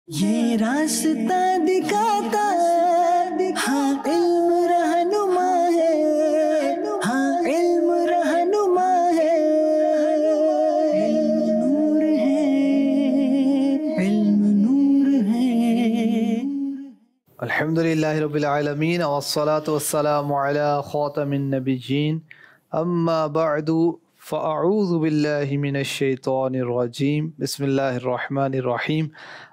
یہ راستہ دکھاتا ہے، ہاں علم رہنما ہے، ہاں علم رہنما ہے، علم نور ہے، علم نور ہے۔ الحمدللہ رب العالمین والصلاة والسلام علی خاتم النبیین اما بعد فاعوذ باللہ من الشیطان الرجیم بسم اللہ الرحمن الرحیم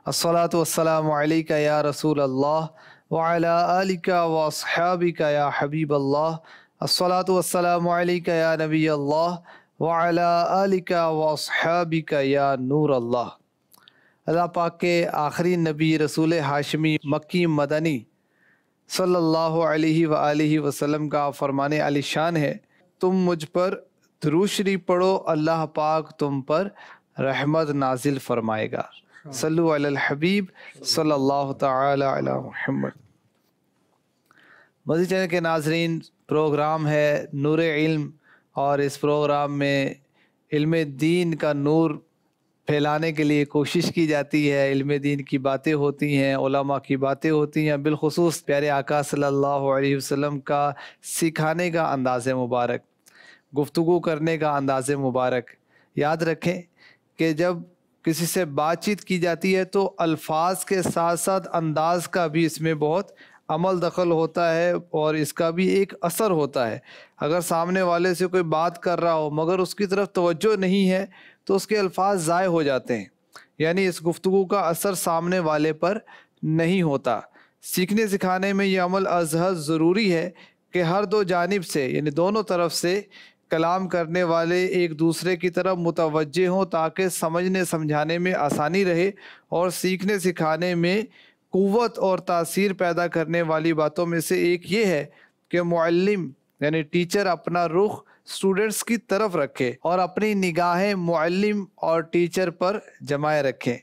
الصلاة والسلام علیک یا رسول اللہ وعلی آلک واصحابک یا حبیب اللہ الصلاة والسلام علیک یا نبی اللہ وعلی آلک واصحابک یا نور اللہ۔ اللہ پاک کے آخری نبی رسول ہاشمی مکی مدنی صلی اللہ علیہ وآلہ وسلم کا فرمان علی شان ہے، تم مجھ پر درود شریف پڑھو، اللہ پاک تم پر رحمت نازل فرمائے گا۔ صلو علی الحبیب صلی اللہ تعالی علی محمد۔ مزید چینل کے ناظرین، پروگرام ہے نور علم، اور اس پروگرام میں علم دین کا نور پھیلانے کے لیے کوشش کی جاتی ہے۔ علم دین کی باتیں ہوتی ہیں، علماء کی باتیں ہوتی ہیں، بالخصوص پیارے آقا صلی اللہ علیہ وسلم کا سکھانے کا انداز مبارک، گفتگو کرنے کا انداز مبارک۔ یاد رکھیں کہ جب کسی سے بات چیت کی جاتی ہے تو الفاظ کے ساتھ ساتھ انداز کا بھی اس میں بہت عمل دخل ہوتا ہے، اور اس کا بھی ایک اثر ہوتا ہے۔ اگر سامنے والے سے کوئی بات کر رہا ہو مگر اس کی طرف توجہ نہیں ہے تو اس کے الفاظ ضائع ہو جاتے ہیں، یعنی اس گفتگو کا اثر سامنے والے پر نہیں ہوتا۔ سیکھنے سکھانے میں یہ عمل از حد ضروری ہے کہ ہر دو جانب سے، یعنی دونوں طرف سے کلام کرنے والے ایک دوسرے کی طرف متوجہ ہوں، تاکہ سمجھنے سمجھانے میں آسانی رہے، اور سیکھنے سکھانے میں قوت اور تاثیر پیدا کرنے والی باتوں میں سے ایک یہ ہے کہ معلم یعنی ٹیچر اپنا رخ اسٹوڈنٹس کی طرف رکھے اور اپنی نگاہیں معلم اور ٹیچر پر جمائے رکھیں۔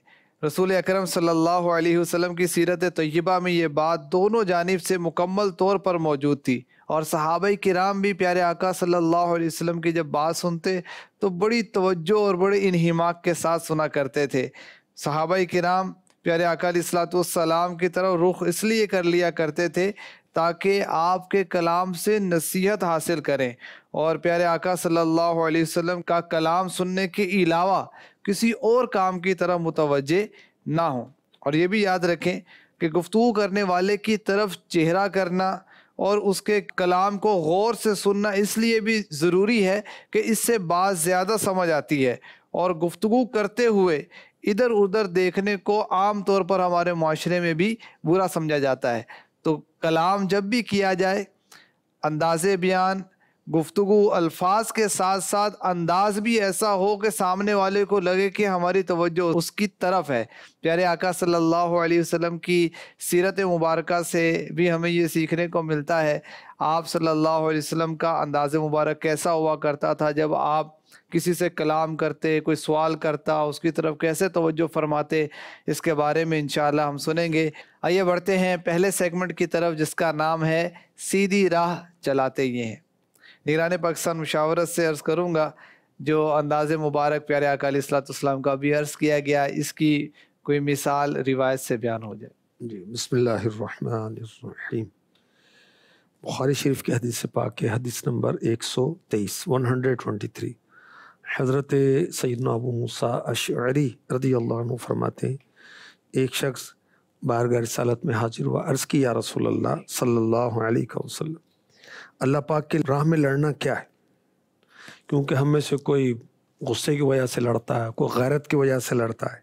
رسول اکرم صلی اللہ علیہ وسلم کی سیرت طیبہ میں یہ بات دونوں جانب سے مکمل طور پر موجود تھی، اور صحابہ کرام بھی پیارے آقا صلی اللہ علیہ وسلم کی جب بات سنتے تو بڑی توجہ اور بڑے انہماک کے ساتھ سنا کرتے تھے۔ صحابہ کرام پیارے آقا علیہ الصلوۃ والسلام کی طرف رخ اس لیے کر لیا کرتے تھے تاکہ آپ کے کلام سے نصیحت حاصل کریں، اور پیارے آقا صلی اللہ علیہ وسلم کا کلام سننے کے علاوہ کسی اور کام کی طرف متوجہ نہ ہوں۔ اور یہ بھی یاد رکھیں کہ گفتگو کرنے والے کی طرف چہرہ کرنا اور اس کے کلام کو غور سے سننا اس لیے بھی ضروری ہے کہ اس سے بات زیادہ سمجھ آتی ہے، اور گفتگو کرتے ہوئے ادھر ادھر دیکھنے کو عام طور پر ہمارے معاشرے میں بھی برا سمجھا جاتا ہے۔ تو کلام جب بھی کیا جائے، انداز بیان، گفتگو، الفاظ کے ساتھ ساتھ انداز بھی ایسا ہو کہ سامنے والے کو لگے کہ ہماری توجہ اس کی طرف ہے۔ پیارے آقا صلی اللہ علیہ وسلم کی سیرت مبارکہ سے بھی ہمیں یہ سیکھنے کو ملتا ہے۔ آپ صلی اللہ علیہ وسلم کا انداز مبارک کیسا ہوا کرتا تھا، جب آپ کسی سے کلام کرتے، کوئی سوال کرتا، اس کی طرف کیسے توجہ فرماتے، اس کے بارے میں انشاءاللہ ہم سنیں گے۔ آئیے بڑھتے ہیں پہلے سیگمنٹ کی طرف، جس کا نام ہے سیدھی راہ چلاتے یہ ہیں۔ نگران پاکستان مشاورت سے عرض کروں گا، جو انداز مبارک پیارے آقا علیہ الصلوۃ والسلام کا بھی عرض کیا گیا، اس کی کوئی مثال روایت سے بیان ہو جائے۔ جی، بسم اللہ الرحمن الرحیم۔ بخاری شریف کی حدیث پاک ہے، حدیث نمبر 123 حضرت سیدنا ابو موسیٰ اشعری رضی اللہ عنہ فرماتے ہیں، ایک شخص بارگاہ رسالت میں حاضر ہوا، عرض کی یا رسول اللہ صلی اللہ علیہ وسلم، اللہ پاک کی راہ میں لڑنا کیا ہے؟ کیونکہ ہم میں سے کوئی غصے کی وجہ سے لڑتا ہے، کوئی غیرت کی وجہ سے لڑتا ہے۔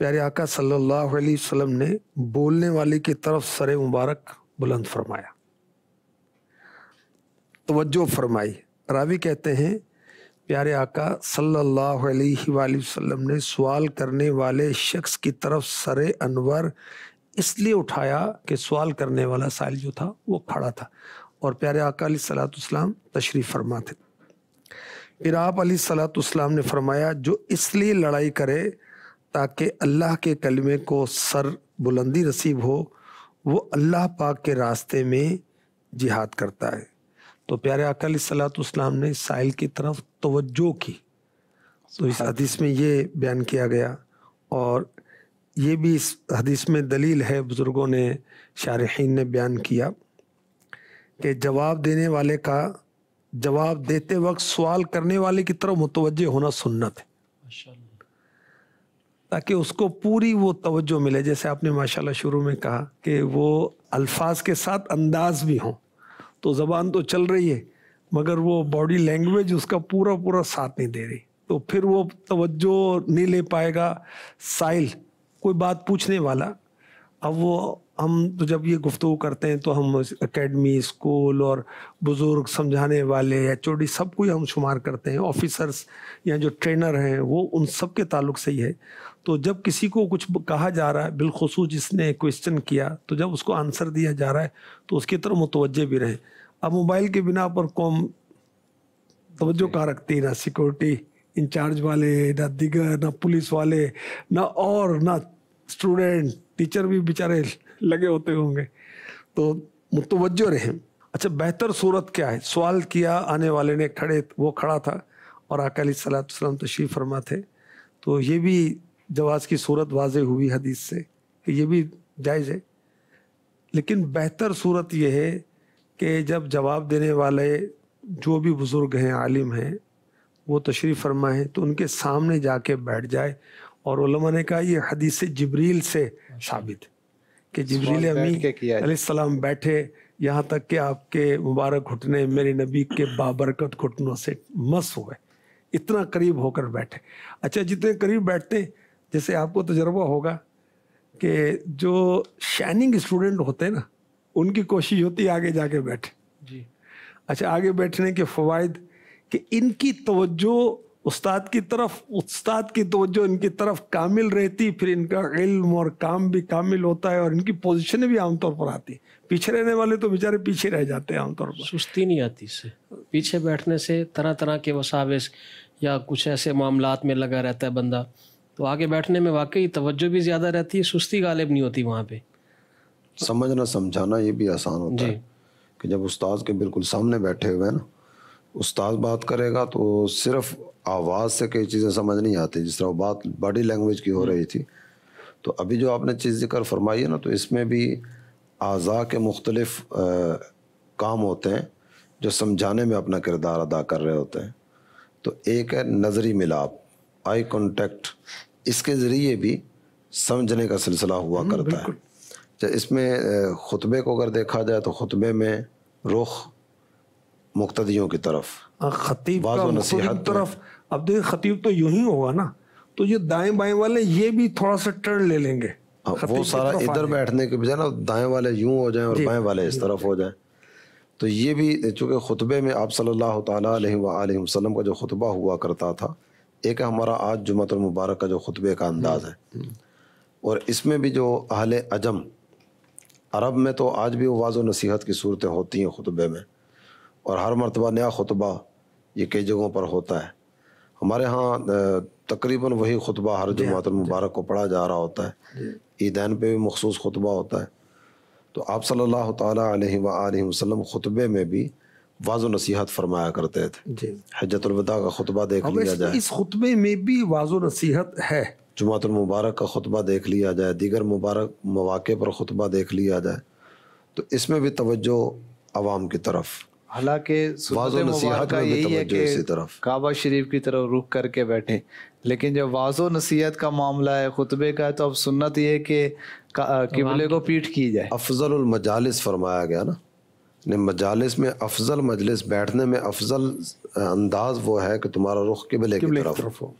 پیارے آقا صلی اللہ علیہ وسلم نے بولنے والے کی طرف سر مبارک بلند فرمایا، توجہ فرمائی۔ راوی کہتے ہیں پیارے آقا صلی اللہ علیہ وآلہ وسلم نے سوال کرنے والے شخص کی طرف سر انور اس لیے اٹھایا کہ سوال کرنے والا سائل جو تھا وہ کھڑا تھا، اور پیارے آقا علیہ الصلوۃ والسلام تشریف فرما تھے۔ پھر آپ علیہ الصلوۃ والسلام نے فرمایا، جو اس لیے لڑائی کرے تاکہ اللہ کے کلمے کو سر بلندی نصیب ہو، وہ اللہ پاک کے راستے میں جہاد کرتا ہے۔ تو پیارے آقا علیہ الصلوۃ والسلام نے سائل کی طرف توجہ کی، تو اس حدیث میں یہ بیان کیا گیا، اور یہ بھی اس حدیث میں دلیل ہے، بزرگوں نے شارحین نے بیان کیا کہ جواب دینے والے کا جواب دیتے وقت سوال کرنے والے کی طرف متوجہ ہونا سنت ہے، تاکہ اس کو پوری وہ توجہ ملے. جیسے آپ نے ماشاءاللہ شروع میں کہا کہ وہ الفاظ کے ساتھ انداز بھی ہوں، تو زبان تو چل رہی ہے مگر وہ باڈی لینگویج اس کا پورا ساتھ نہیں دے رہی، تو پھر وہ توجہ نہیں لے پائے گا. سائل کوئی بات پوچھنے والا، اب وہ ہم تو جب یہ گفتگو کرتے ہیں تو ہم اکیڈمی، اسکول اور بزرگ سمجھانے والے یا چوٹی سب کو ہم شمار کرتے ہیں، آفیسرز یا جو ٹرینر ہیں وہ ان سب کے تعلق سے ہی ہے. تو جب کسی کو کچھ کہا جا رہا ہے، بالخصوص جس نے کویسچن کیا، تو جب اس کو آنسر دیا جا رہا ہے تو اس کی طرف متوجہ بھی رہیں. اب موبائل کے بنا پر قوم توجہ کہاں رکھتی ہے؟ نہ سیکورٹی انچارج والے، نہ دیگر، نہ پولیس والے، نہ اسٹوڈنٹ، ٹیچر بھی بیچارے لگے ہوتے ہوں گے. تو متوجہ رہیں. اچھا، بہتر صورت کیا ہے؟ سوال کیا آنے والے نے، وہ کھڑا تھا اور آقا علیہ الصلوۃ والسلام تشریف فرما تھے، تو یہ بھی جواز کی صورت واضح ہوئی حدیث سے کہ یہ بھی جائز ہے. لیکن بہتر صورت یہ ہے کہ جب جواب دینے والے جو بھی بزرگ ہیں، عالم ہیں، وہ تشریف فرمائیں تو ان کے سامنے جا کے بیٹھ جائے. اور علماء نے کہا یہ حدیث جبریل سے ثابت ہے کہ جبریل امین علیہ السلام بیٹھے یہاں تک کہ آپ کے مبارک گھٹنے میرے نبی کے بابرکت گھٹنوں سے مس ہوئے، اتنا قریب ہو کر بیٹھے. اچھا، جتنے قریب بیٹھتے، جیسے آپ کو تجربہ ہوگا کہ جو شائننگ اسٹوڈنٹ ہوتے ہیں نا، ان کی کوشش ہوتی ہے آگے جا کے بیٹھے. جی. اچھا، آگے بیٹھنے کے فوائد کہ ان کی توجہ استاد کی طرف، استاد کی توجہ ان کی طرف کامل رہتی، پھر ان کا علم اور کام بھی کامل ہوتا ہے اور ان کی پوزیشن بھی عام طور پر آتی. پیچھے رہنے والے تو بیچارے پیچھے رہ جاتے ہیں عام طور پر. سستی نہیں آتی اس سے. پیچھے بیٹھنے سے طرح طرح کے وساوس یا کچھ ایسے معاملات میں لگا رہتا ہے بندہ، تو آگے بیٹھنے میں واقعی توجہ بھی زیادہ رہتی ہے، سستی غالب نہیں ہوتی وہاں پہ. سمجھنا سمجھانا یہ بھی آسان ہوتا ہے کہ جب استاد کے بالکل سامنے بیٹھے ہوئے ہیں نا، استاد بات کرے گا تو صرف آواز سے کئی چیزیں سمجھ نہیں آتی، جس طرح بات باڈی لینگویج کی ہو رہی تھی. تو ابھی جو آپ نے چیز ذکر فرمائی ہے نا، تو اس میں بھی اعضاء کے مختلف کام ہوتے ہیں جو سمجھانے میں اپنا کردار ادا کر رہے ہوتے ہیں. تو ایک ہے نظری ملاپ، آئی کانٹیکٹ، اس کے ذریعے بھی سمجھنے کا سلسلہ ہوا کرتا ہے. اس میں خطبے کو اگر دیکھا جائے تو خطبے میں رخ مقتدیوں کی طرف، خطیب کا مختلف طرف. اب دیکھ خطیب تو یوں ہی ہوگا نا، تو یہ دائیں بائیں والے یہ بھی تھوڑا سا ٹرن لے لیں گے. وہ سارا ادھر بیٹھنے کے بجائے نا دائیں والے یوں ہو جائیں اور بائیں والے اس طرف ہو جائیں. تو یہ بھی چونکہ خطبے میں آپ صلی اللہ تعالیٰ علیہ وآلہ وسلم کا جو خطبہ ہوا کرتا تھا، ایک ہمارا آج جمعۃ المبارک کا جو خطبے کا انداز ہے، اور اس میں بھی جو اہل عجم عرب میں تو آج بھی واضح و نصیحت کی صورتیں ہوتی ہیں خطبے میں، اور ہر مرتبہ نیا خطبہ یہ کئی جگہوں پر ہوتا ہے. ہمارے ہاں تقریباً وہی خطبہ ہر جمعۃ المبارک کو پڑھا جا رہا ہوتا ہے. عیدین پہ بھی مخصوص خطبہ ہوتا ہے. تو آپ صلی اللہ تعالیٰ علیہ وآلہ وسلم خطبے میں بھی واضح و نصیحت فرمایا کرتے تھے. حجۃ الوداع کا خطبہ دیکھ لیا جائے، اس خطبے میں بھی واضح و نصیحت ہے. جمعۃ المبارک کا خطبہ دیکھ لیا جائے، دیگر مبارک مواقع پر خطبہ دیکھ لیا جائے، تو اس میں بھی توجہ عوام کی طرف. حالانکہ سنت مبارکہ یہی ہے کہ کعبہ شریف کی طرف رخ کر کے بیٹھیں، لیکن جب واضح نصیحت کا معاملہ ہے، خطبے کا ہے، تو اب سنت یہ ہے کہ قبلے کو پیٹھ کی جائے. افضل المجالس فرمایا گیا نا، مجالس میں افضل مجلس، بیٹھنے میں افضل انداز وہ ہے کہ تمہارا رخ قبلے کی طرف ہو.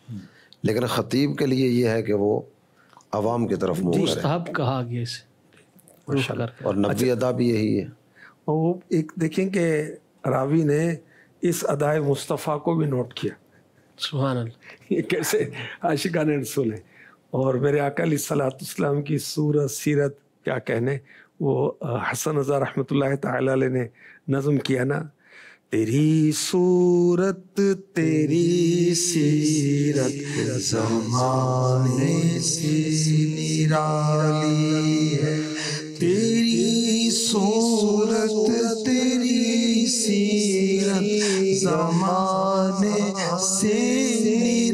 لیکن خطیب کے لیے یہ ہے کہ وہ عوام کی طرف منہ کرے. مستحب کہا گیا اسے، اور نبی ادا بھی یہی ہے. اور ایک دیکھیں کہ راوی نے اس ادائے مصطفیٰ کو بھی نوٹ کیا. سبحان اللہ، یہ کیسے عاشقان رسول ہیں. اور میرے آقا علیہ الصلوۃ والسلام کی صورت سیرت کیا کہنے، وہ حسن رضا رحمۃ اللہ تعالی علیہ نے نظم کیا نا، تیری صورت تیری سیرت زمانے سے نرالی ہے، تیری صورت تیری سیرت زمانے سے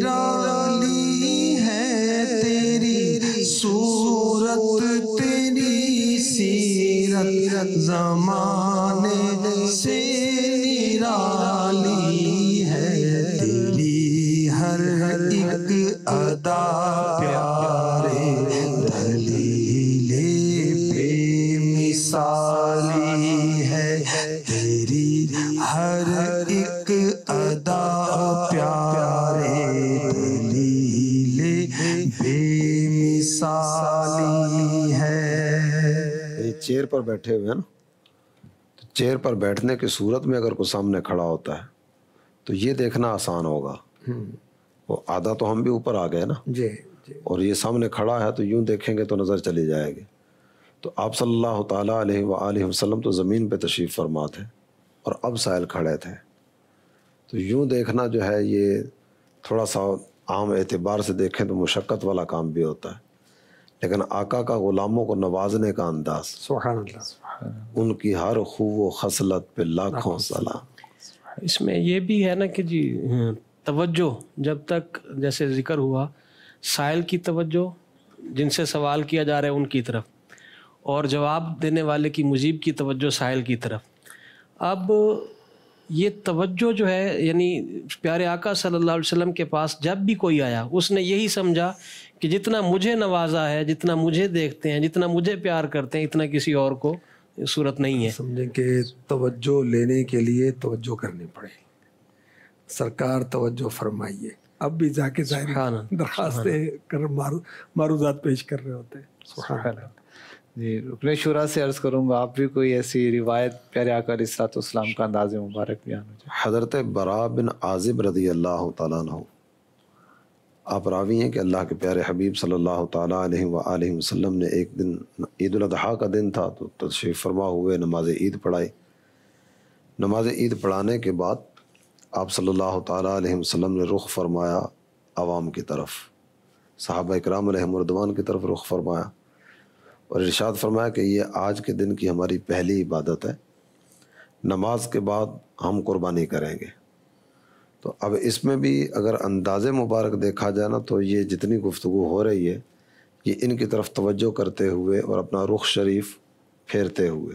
نرالی ہے، تیری صورت صورت تیری سیرت زمانے سے نرالی ہے، تیری ہر ایک ادا پیارے دلیل بے مثالی ہے، تیری ہر ایک ادا پیارے دلیل بے مثالی ہے۔ چیئر پر بیٹھے ہوئے ہیں نا، تو چیئر پر بیٹھنے کی صورت میں اگر کوئی سامنے کھڑا ہوتا ہے تو یہ دیکھنا آسان ہوگا، وہ آدھا تو ہم بھی اوپر آ گئے نا جی اور یہ سامنے کھڑا ہے تو یوں دیکھیں گے تو نظر چلی جائے گی۔ تو آپ صلی اللہ تعالیٰ علیہ وآلہ وسلم تو زمین پہ تشریف فرما تھے اور اب سائل کھڑے تھے، تو یوں دیکھنا جو ہے یہ تھوڑا سا عام اعتبار سے دیکھیں تو مشقت والا کام بھی ہوتا ہے، لیکن آقا کا غلاموں کو نوازنے کا انداز، سبحان اللہ، ان کی ہر خوب و خصلت پہ لاکھوں سلام۔ اس میں یہ بھی ہے نا کہ جی توجہ جب تک جیسے ذکر ہوا سائل کی توجہ، جن سے سوال کیا جا رہا ہے ان کی طرف، اور جواب دینے والے کی مجیب کی توجہ سائل کی طرف۔ اب یہ توجہ جو ہے یعنی پیارے آقا صلی اللہ علیہ وسلم کے پاس جب بھی کوئی آیا اس نے یہی سمجھا کہ جتنا مجھے نوازا ہے، جتنا مجھے دیکھتے ہیں، جتنا مجھے پیار کرتے ہیں، اتنا کسی اور کو صورت نہیں ہے۔ سمجھیں کہ توجہ لینے کے لیے توجہ کرنی پڑے، سرکار توجہ فرمائیے، اب بھی جا کے ظاہر درخواستیں کر معروضات پیش کر رہے ہوتے ہیں۔ سبحان اللہ۔ جی رکن شورا سے عرض کروں گا، آپ بھی کوئی ایسی روایت پیارے آقا علیہ الصلوۃ والسلام کا انداز مبارک بیان ہو جائے۔ حضرت براء بن عازب رضی اللہ تعالیٰ عنہ، آپ راوی ہیں کہ اللہ کے پیارے حبیب صلی اللہ تعالیٰ علیہ وآلہ وسلم نے ایک دن عید الاضحیٰ کا دن تھا تو تشریف فرما ہوئے نماز عید پڑھائی۔ نماز عید پڑھانے کے بعد آپ صلی اللہ تعالیٰ علیہ وسلم نے رخ فرمایا عوام کی طرف، صحابہ اکرام علیہم رضوان کی طرف رخ فرمایا اور ارشاد فرمایا کہ یہ آج کے دن کی ہماری پہلی عبادت ہے، نماز کے بعد ہم قربانی کریں گے۔ تو اب اس میں بھی اگر انداز مبارک دیکھا جائے نا تو یہ جتنی گفتگو ہو رہی ہے یہ ان کی طرف توجہ کرتے ہوئے اور اپنا رخ شریف پھیرتے ہوئے۔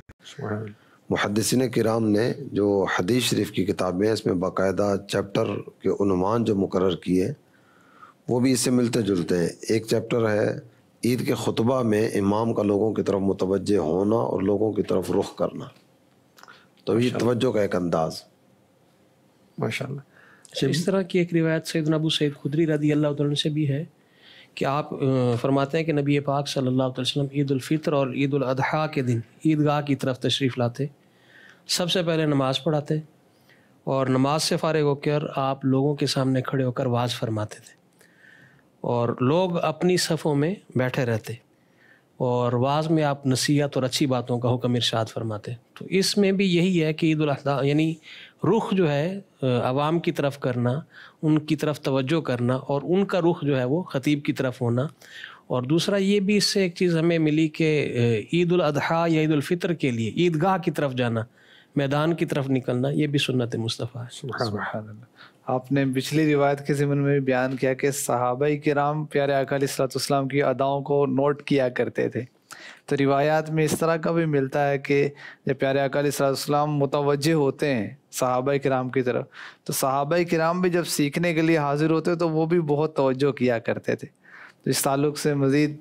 محدثین کرام نے جو حدیث شریف کی کتابیں ہیں اس میں باقاعدہ چیپٹر کے عنوان جو مقرر کیے وہ بھی اس سے ملتے جلتے ہیں۔ ایک چیپٹر ہے عید کے خطبہ میں امام کا لوگوں کی طرف متوجہ ہونا اور لوگوں کی طرف رخ کرنا، تو یہ توجہ کا ایک انداز۔ ماشاءاللہ۔ اس طرح کی ایک روایت سیدنا ابو سعید خدری رضی اللہ تعالیٰ عنہ سے بھی ہے کہ آپ فرماتے ہیں کہ نبی پاک صلی اللہ علیہ وسلم عید الفطر اور عید الاضحیٰ کے دن عیدگاہ کی طرف تشریف لاتے، سب سے پہلے نماز پڑھاتے اور نماز سے فارغ ہو کر آپ لوگوں کے سامنے کھڑے ہو کر وعظ فرماتے تھے اور لوگ اپنی صفوں میں بیٹھے رہتے اور وعظ میں آپ نصیحت اور اچھی باتوں کا حکم ارشاد فرماتے۔ تو اس میں بھی یہی ہے کہ عید الاضحیٰ یعنی رخ جو ہے عوام کی طرف کرنا، ان کی طرف توجہ کرنا اور ان کا رخ جو ہے وہ خطیب کی طرف ہونا۔ اور دوسرا یہ بھی اس سے ایک چیز ہمیں ملی کہ عید الاضحیٰ یا عید الفطر کے لیے عیدگاہ کی طرف جانا، میدان کی طرف نکلنا، یہ بھی سنت مصطفیٰ ہے۔ سبحان اللہ۔ آپ نے پچھلی روایت کے ضمن میں بھی بیان کیا کہ صحابہ کرام پیارے آقا علیہ الصلوۃ والسلام کی اداؤں کو نوٹ کیا کرتے تھے، تو روایات میں اس طرح کا بھی ملتا ہے کہ جب پیارے آقا علیہ الصلوۃ والسلام متوجہ ہوتے ہیں صحابہ کرام کی طرف تو صحابہ کرام بھی جب سیکھنے کے لیے حاضر ہوتے تو وہ بھی بہت توجہ کیا کرتے تھے۔ تو اس تعلق سے مزید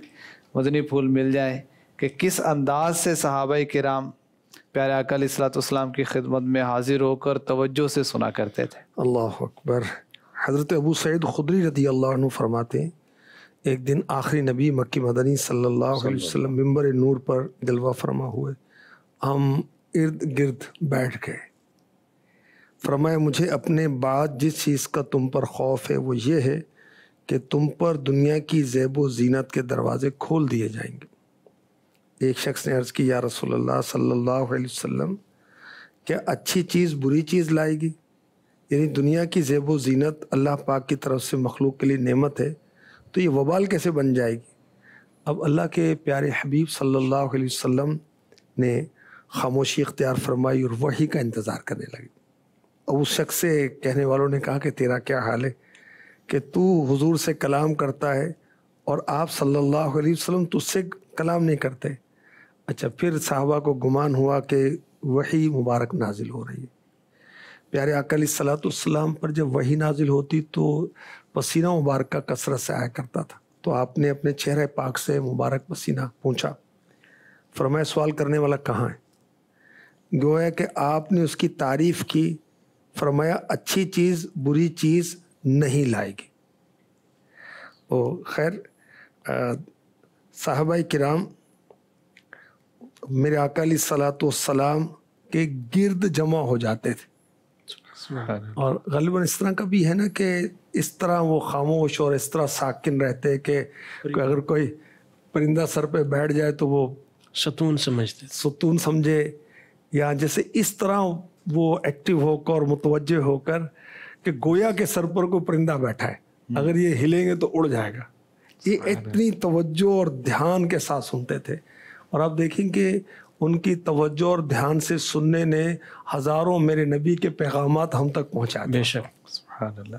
مدنی پھول مل جائیں کہ کس انداز سے صحابہ کرام پیارے آقا علیہ الصلوۃ والسلام کی خدمت میں حاضر ہو کر توجہ سے سنا کرتے تھے۔ اللہ اکبر۔ حضرت ابو سعید خدری رضی اللہ عنہ فرماتے ہیں ایک دن آخری نبی مکی مدنی صلی اللہ علیہ وسلم ممبر نور پر جلوہ فرما ہوئے، ہم ارد گرد بیٹھ گئے۔ فرمایا مجھے اپنے بعد جس چیز کا تم پر خوف ہے وہ یہ ہے کہ تم پر دنیا کی زیب و زینت کے دروازے کھول دیے جائیں گے۔ ایک شخص نے عرض کی یا رسول اللہ صلی اللہ علیہ وسلم کیا اچھی چیز بری چیز لائے گی؟ یعنی دنیا کی زیب و زینت اللہ پاک کی طرف سے مخلوق کے لیے نعمت ہے تو یہ وبال کیسے بن جائے گی؟ اب اللہ کے پیارے حبیب صلی اللہ علیہ وسلم نے خاموشی اختیار فرمائی اور وحی کا انتظار کرنے لگے۔ اب اس شخص سے کہنے والوں نے کہا کہ تیرا کیا حال ہے کہ تو حضور سے کلام کرتا ہے اور آپ صلی اللہ علیہ وسلم تو اس سے کلام نہیں کرتے. اچھا پھر صحابہ کو گمان ہوا کہ وحی مبارک نازل ہو رہی ہے. پیارے آقا علیہ الصلوۃ والسلام پر جب وحی نازل ہوتی تو پسینہ مبارک کا کثرت سے آیا کرتا تھا. تو آپ نے اپنے چہرے پاک سے مبارک پسینہ پوچھا. فرمایا سوال کرنے والا کہاں ہے؟ گویا کہ آپ نے اس کی تعریف کی. فرمایا اچھی چیز بری چیز نہیں لائے گی. خیر صحابہ کرام میرے آقا علیہ الصلوۃ والسلام کے گرد جمع ہو جاتے تھے. اور غالباً اس طرح کا بھی ہے نا کہ اس طرح وہ خاموش اور اس طرح ساکن رہتے کہ اگر کوئی پرندہ سر پہ بیٹھ جائے تو وہ ستون سمجھتے، ستون سمجھے، یا جیسے اس طرح وہ ایکٹیو ہو کر متوجہ ہو کر کہ گویا کے سر پر کوئی پرندہ بیٹھا ہے، اگر یہ ہلیں گے تو اڑ جائے گا. یہ اتنی توجہ اور دھیان کے ساتھ سنتے تھے. اور آپ دیکھیں کہ ان کی توجہ اور دھیان سے سننے نے ہزاروں میرے نبی کے پیغامات ہم تک پہنچا دیے. بے شک. سبحان اللہ.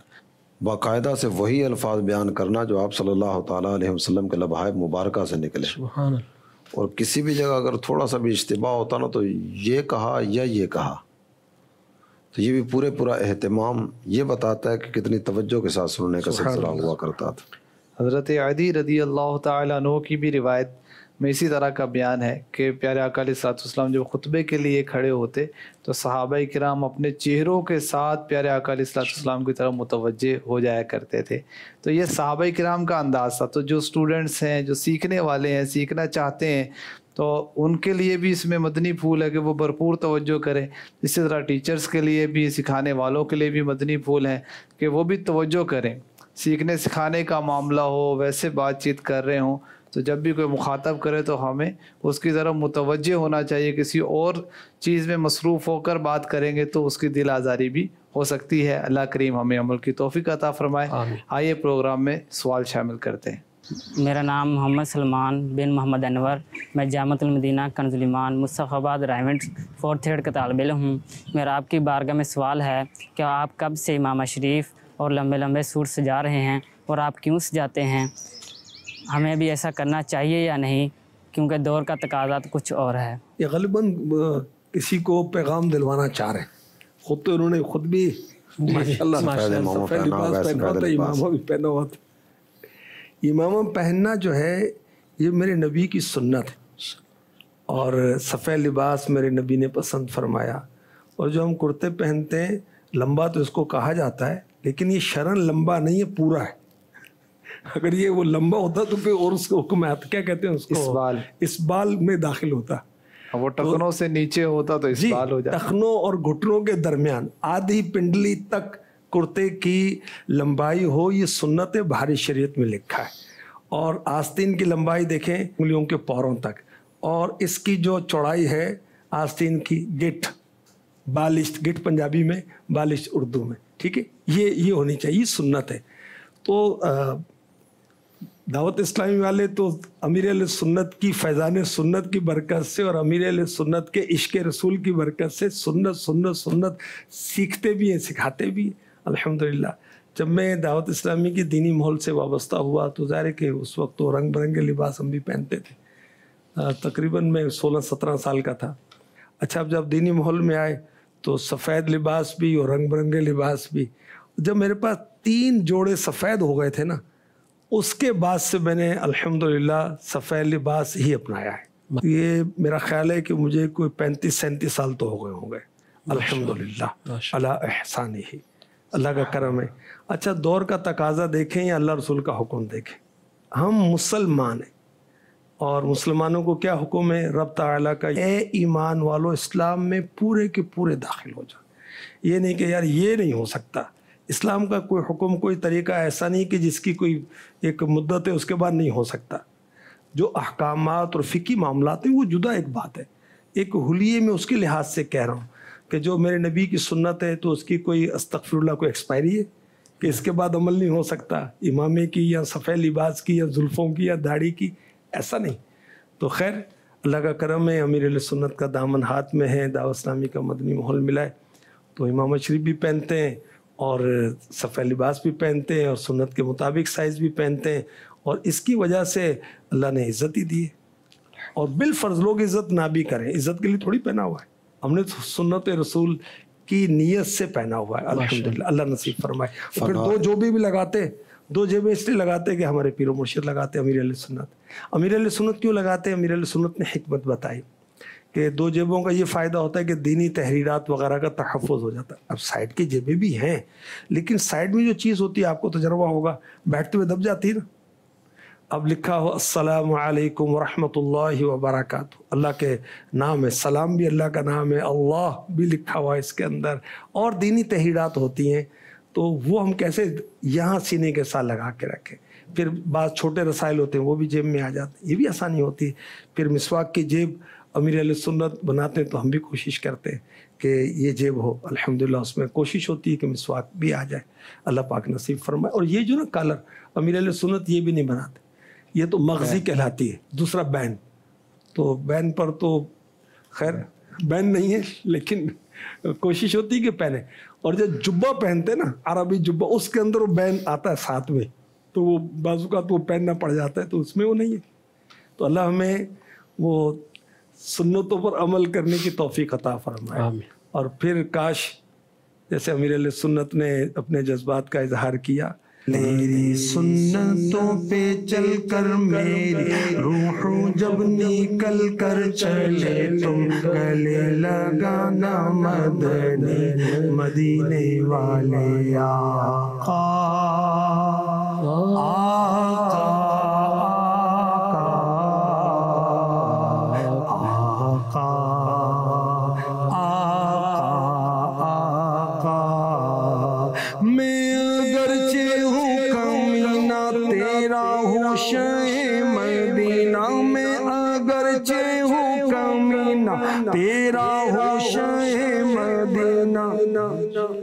باقاعدہ سے وہی الفاظ بیان کرنا جو آپ صلی اللہ تعالیٰ علیہ وسلم کے لبائے مبارکہ سے نکلے. سبحان اللہ. اور کسی بھی جگہ اگر تھوڑا سا بھی اشتباہ ہوتا نا تو یہ کہا یا یہ کہا، تو یہ بھی پورا اہتمام یہ بتاتا ہے کہ کتنی توجہ کے ساتھ سننے کا سلسلہ ہوا کرتا تھا. حضرت عدی رضی اللہ تعالیٰ عنہ کی بھی روایت میں اسی طرح کا بیان ہے کہ پیارے آقا علیہ الصلوۃ والسلام جب خطبے کے لیے کھڑے ہوتے تو صحابہ کرام اپنے چہروں کے ساتھ پیارے آقا علیہ الصلوۃ والسلام کی طرف متوجہ ہو جایا کرتے تھے. تو یہ صحابہ کرام کا انداز تھا. تو جو اسٹوڈنٹس ہیں، جو سیکھنے والے ہیں، سیکھنا چاہتے ہیں، تو ان کے لیے بھی اس میں مدنی پھول ہے کہ وہ بھرپور توجہ کریں. اسی طرح ٹیچرز کے لیے بھی، سکھانے والوں کے لیے بھی مدنی پھول ہیں کہ وہ بھی توجہ کریں. سیکھنے سکھانے کا معاملہ ہو، ویسے بات چیت کر رہے ہوں، تو جب بھی کوئی مخاطب کرے تو ہمیں اس کی طرف متوجہ ہونا چاہیے. کسی اور چیز میں مصروف ہو کر بات کریں گے تو اس کی دل آزاری بھی ہو سکتی ہے. اللہ کریم ہمیں عمل کی توفیق عطا فرمائے. آئیے پروگرام میں سوال شامل کرتے ہیں. میرا نام محمد سلمان بن محمد انور، میں جامعۃ المدینہ کنز الایمان مصطفیٰ آباد رائمنڈ 4th ایئر کا طالب علم ہوں. میرا آپ کی بارگاہ میں سوال ہے کہ آپ کب سے امامہ شریف اور لمبے لمبے سوٹ سجا رہے ہیں، اور آپ کیوں سجاتے ہیں؟ ہمیں بھی ایسا کرنا چاہیے یا نہیں، کیونکہ دور کا تقاضا تو کچھ اور ہے. یہ غالباً کسی کو پیغام دلوانا چاہ رہے ہیں. خود تو انہوں نے خود بھی ماشاءاللہ سفید لباس پہنا ہوتا ہے، امامہ بھی پہنا ہوا تھا. امامہ پہننا جو ہے یہ میرے نبی کی سنت ہے، اور سفید لباس میرے نبی نے پسند فرمایا. اور جو ہم کرتے پہنتے ہیں لمبا تو اس کو کہا جاتا ہے، لیکن یہ شرعاً لمبا نہیں ہے، پورا ہے. اگر یہ وہ لمبا ہوتا تو پھر اور اس کو حکم ہے، کیا کہتے ہیں اس کو، اسبال میں داخل ہوتا. وہ ٹخنوں سے نیچے ہوتا تو اسبال ہو جاتا. ٹخنوں اور گھٹنوں کے درمیان آدھی پنڈلی تک کرتے کی لمبائی ہو، یہ سنت بہاری شریعت میں لکھا ہے. اور آستین کی لمبائی دیکھیں انگلیوں کے پوروں تک، اور اس کی جو چوڑائی ہے آستین کی، گٹ بالشت، گٹ پنجابی میں، بالشت اردو میں، ٹھیک ہے، یہ ہونی چاہیے، سنت ہے. تو دعوت اسلامی والے تو امیر علیہ سنت کی فیضان سنت کی برکت سے اور امیر علیہ سنت کے عشق رسول کی برکت سے سنت سنت سنت سیکھتے بھی ہیں، سکھاتے بھی ہیں الحمدللہ. جب میں دعوت اسلامی کی دینی ماحول سے وابستہ ہوا تو ظاہر ہے کہ اس وقت تو رنگ برنگے لباس ہم بھی پہنتے تھے. تقریباً میں 16-17 سال کا تھا. اچھا اب جب دینی ماحول میں آئے تو سفید لباس بھی اور رنگ برنگے لباس بھی. جب میرے پاس 3 جوڑے سفید ہو گئے تھے نا، اس کے بعد سے میں نے الحمدللہ سفید لباس ہی اپنایا ہے. یہ میرا خیال ہے کہ مجھے کوئی 35-37 سال تو ہو گئے ہوں گے الحمدللہ علی احسان ہی، اللہ کا کرم ہے. اچھا دور کا تقاضا دیکھیں یا اللہ رسول کا حکم دیکھیں، ہم مسلمان ہیں اور مسلمانوں کو کیا حکم ہے؟ رب تعالیٰ کا اے ایمان والو اسلام میں پورے کے پورے داخل ہو جاؤ. یہ نہیں کہ یار یہ نہیں ہو سکتا. اسلام کا کوئی حکم، کوئی طریقہ ایسا نہیں کہ جس کی کوئی ایک مدت ہے اس کے بعد نہیں ہو سکتا. جو احکامات اور فقہی معاملات ہیں وہ جدا ایک بات ہے. ایک حلیے میں اس کے لحاظ سے کہہ رہا ہوں کہ جو میرے نبی کی سنت ہے تو اس کی کوئی استغفر اللہ کوئی ایکسپائری ہے کہ اس کے بعد عمل نہیں ہو سکتا، امامے کی یا سفید لباس کی یا زلفوں کی یا داڑھی کی، ایسا نہیں. تو خیر اللہ کا کرم ہے، امیر علیہ سنت کا دامن ہاتھ میں ہے، دعوت اسلامی کا مدنی ماحول ملا ہے تو امامہ شریف بھی پہنتے ہیں اور سفید لباس بھی پہنتے ہیں اور سنت کے مطابق سائز بھی پہنتے ہیں اور اس کی وجہ سے اللہ نے عزت ہی دی ہے. اور بالفرض لوگ عزت نہ بھی کریں, عزت کے لیے تھوڑی پہنا ہوا ہے, ہم نے سنت رسول کی نیت سے پہنا ہوا ہے. الحمدللہ, اللہ نصیب فرمائے. پھر دو جوبیں بھی لگاتے, دو جیبیں اس لیے لگاتے کہ ہمارے پیر و مرشد لگاتے, امیر علیہ سنت. امیر علیہ سنت کیوں لگاتے؟ امیر علیہ سنت نے حکمت بتائی کہ دو جیبوں کا یہ فائدہ ہوتا ہے کہ دینی تحریرات وغیرہ کا تحفظ ہو جاتا ہے. اب سائڈ کی جیبیں بھی ہیں, لیکن سائڈ میں جو چیز ہوتی ہے, آپ کو تجربہ ہوگا, بیٹھتے ہوئے دب جاتی ہے نا. اب لکھا ہو السلام علیکم ورحمۃ اللہ وبرکاتہ, اللہ کے نام ہے, سلام بھی اللہ کا نام ہے, اللہ بھی لکھا ہوا ہے اس کے اندر, اور دینی تحریرات ہوتی ہیں, تو وہ ہم کیسے یہاں سینے کے ساتھ لگا کے رکھیں. پھر بعض چھوٹے رسائل ہوتے ہیں وہ بھی جیب میں آ جاتے ہیں, یہ بھی آسانی ہوتی ہے. پھر مسواک کی جیب امیر علیہ سنت بناتے ہیں تو ہم بھی کوشش کرتے ہیں کہ یہ جیب ہو. الحمدللہ اس میں کوشش ہوتی ہے کہ مسواک بھی آ جائے, اللہ پاک نصیب فرمائے. اور یہ جو نا کالر, امیر علیہ سنت یہ بھی نہیں بناتے, یہ تو مغزی کہلاتی ہے. دوسرا بین, تو بین پر تو خیر بین نہیں ہے, لیکن کوشش ہوتی ہے کہ پہنے. اور جو جبہ پہنتے نا, عربی جبہ, اس کے اندر وہ بین آتا ہے ساتھ میں, تو وہ بازو کا تو پہننا پڑ جاتا ہے, تو اس میں وہ نہیں ہے. تو اللہ ہمیں وہ سنتوں پر عمل کرنے کی توفیق عطا فرمائے. اور پھر کاش جیسے امیر علیہ سنت نے اپنے جذبات کا اظہار کیا, تیری سنتوں پہ چل کر میری روح جب نکل کر چلے, تم گلے لگانا مدنی مدینے والے آقا. تیرا ہو شاہ مدینہ,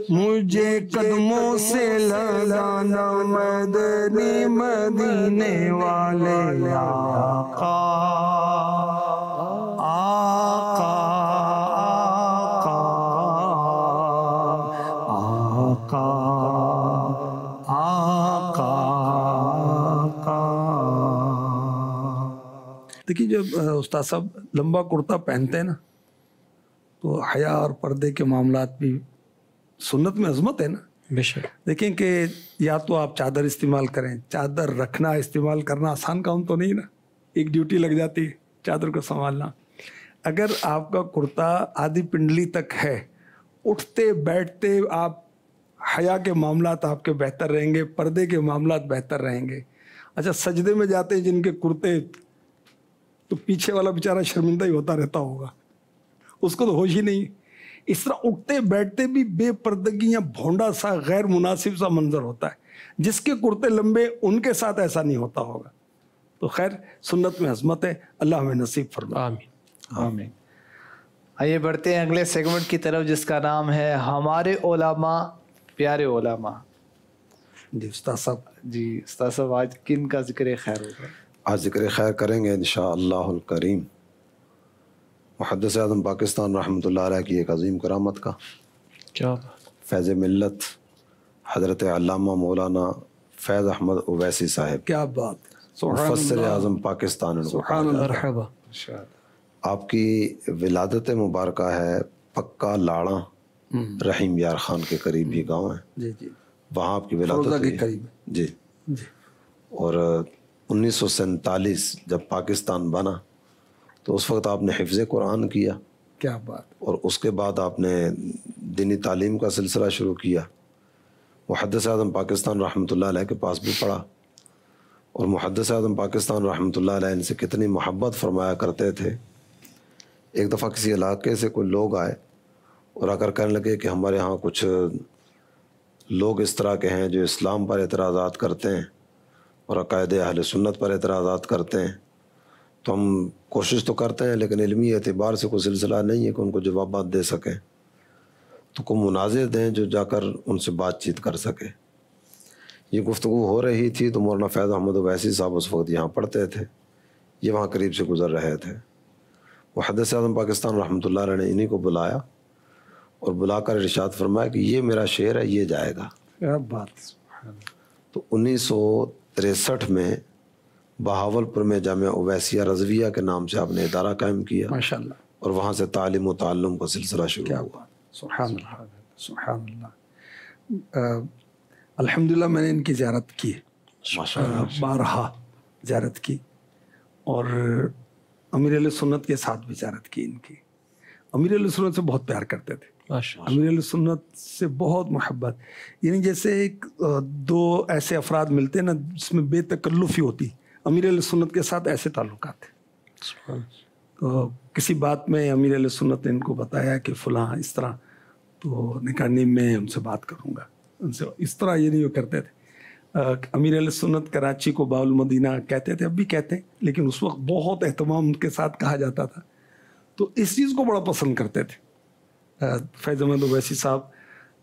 مجھے قدموں سے لگانا مدنی مدینے والے آقا. آقا آقا آقا آقا. دیکھیے جب استاد صاحب لمبا کرتا پہنتے ہیں نا, تو حیا اور پردے کے معاملات بھی سنت میں عظمت ہے نا. بے شک. دیکھیں کہ یا تو آپ چادر استعمال کریں, چادر رکھنا استعمال کرنا آسان کام تو نہیں نا, ایک ڈیوٹی لگ جاتی ہے چادر کو سنبھالنا. اگر آپ کا کرتا آدھی پنڈلی تک ہے, اٹھتے بیٹھتے آپ حیا کے معاملات آپ کے بہتر رہیں گے, پردے کے معاملات بہتر رہیں گے. اچھا سجدے میں جاتے ہیں جن کے کرتے, تو پیچھے والا بیچارہ شرمندہ ہی ہوتا رہتا ہوگا, اس کو تو ہوش ہی نہیں. اس طرح اٹھتے بیٹھتے بھی بے پردگی یا بھونڈا سا غیر مناسب سا منظر ہوتا ہے. جس کے کرتے لمبے ان کے ساتھ ایسا نہیں ہوتا ہوگا. تو خیر سنت میں عظمت ہے, اللہ ہمیں نصیب فرمائے. آمین آمین. آئیے بڑھتے ہیں اگلے سیگمنٹ کی طرف جس کا نام ہے ہمارے علماء پیارے علماء. جی استاد صاحب. جی استاد صاحب, آج کن کا ذکر خیر ہوگا؟ آج ذکر خیر کریں گے انشاءاللہ الکریم محدث اعظم پاکستان رحمۃ اللہ علیہ کی ایک عظیم کرامت کا, کیا فیض ملت حضرت علامہ مولانا فیض احمد اویسی صاحب. کیا بات, مفسر اعظم پاکستان. سبحان اللہ. مرحبا. آپ کی ولادت مبارکہ ہے پکا لاڑا, رحیم یار خان کے قریب ہی گاؤں ہے. جی جی, وہاں آپ کی ولادت کے ہوئی. قریب. جی. اور 1947 جب پاکستان بنا تو اس وقت آپ نے حفظ قرآن کیا. کیا بات. اور اس کے بعد آپ نے دینی تعلیم کا سلسلہ شروع کیا. محدث اعظم پاکستان رحمۃ اللہ علیہ کے پاس بھی پڑھا, اور محدث اعظم پاکستان رحمۃ اللہ علیہ ان سے کتنی محبت فرمایا کرتے تھے. ایک دفعہ کسی علاقے سے کوئی لوگ آئے اور آ کر کہنے لگے کہ ہمارے ہاں کچھ لوگ اس طرح کے ہیں جو اسلام پر اعتراضات کرتے ہیں اور عقائد اہل سنت پر اعتراضات کرتے ہیں. تو ہم کوشش تو کرتے ہیں لیکن علمی اعتبار سے کوئی سلسلہ نہیں ہے کہ ان کو جوابات دے سکیں. تو کوئی مناظر دیں جو جا کر ان سے بات چیت کر سکے. یہ گفتگو ہو رہی تھی تو مولانا فیض احمد اویسی صاحب اس وقت یہاں پڑھتے تھے, یہ وہاں قریب سے گزر رہے تھے. محدث اعظم پاکستان رحمۃ اللہ علیہ نے انہی کو بلایا اور بلا کر ارشاد فرمایا کہ یہ میرا شعر ہے, یہ جائے گا. کیا بات. تو 1963 میں بہاولپور میں جامعہ اویسیہ رضویہ کے نام سے آپ نے ادارہ قائم کیا ماشاء اللہ. اور وہاں سے تعلیم و تعلم کا سلسلہ شروع کیا ہوا. ہوا. سبحان اللہ سبحان اللہ. الحمدللہ میں نے ان کی زیارت کی، بارہا زیارت کی، اور امیر علیہ سنت کے ساتھ بھی زیارت کی ان کی. امیر علیہ سنت سے بہت پیار کرتے تھے، امیر علیہ سنت سے بہت محبت. یعنی جیسے ایک دو ایسے افراد ملتے ہیں نا جس میں بے تکلفی ہوتی، امیر علیہ سنت کے ساتھ ایسے تعلقات تھے. تو کسی بات میں امیر علیہ سنت نے ان کو بتایا کہ فلاں اس طرح، تو نے کہا نہیں میں ان سے بات کروں گا، ان سے اس طرح یہ نہیں وہ کرتے تھے. امیر علیہ سنت کراچی کو باب المدینہ کہتے تھے، اب بھی کہتے ہیں، لیکن اس وقت بہت اہتمام ان کے ساتھ کہا جاتا تھا. تو اس چیز کو بڑا پسند کرتے تھے. فیض احمد اویسی صاحب